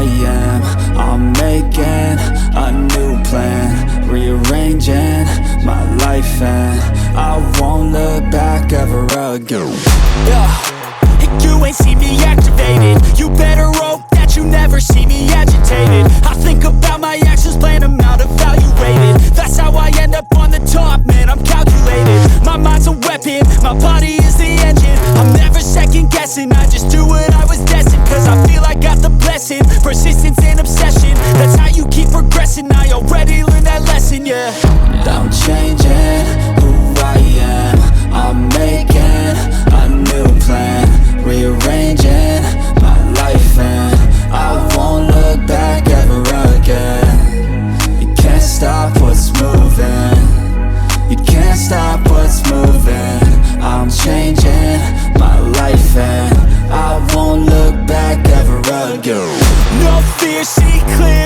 I am. I'm making a new plan, rearranging my life, and I won't look back ever again. You ain't see me activated. You better hope that you never see me agitated. I think about my actions, plan them out, evaluated. That's how I end up on the top, man, I'm calculated. My mind's a weapon, my body is the engine. I'm never second guessing, I just do what I was destined. Cause I feel I got the blessing, persistence and obsession. That's how you keep progressing, I already learned that lesson, yeah. I'm changing who I am. I'm making a new plan, rearranging my life, and I won't look back ever again. You can't stop what's moving. You can't stop what's moving. I'm changing my life, and I won't look back ever again. No fear, see clear.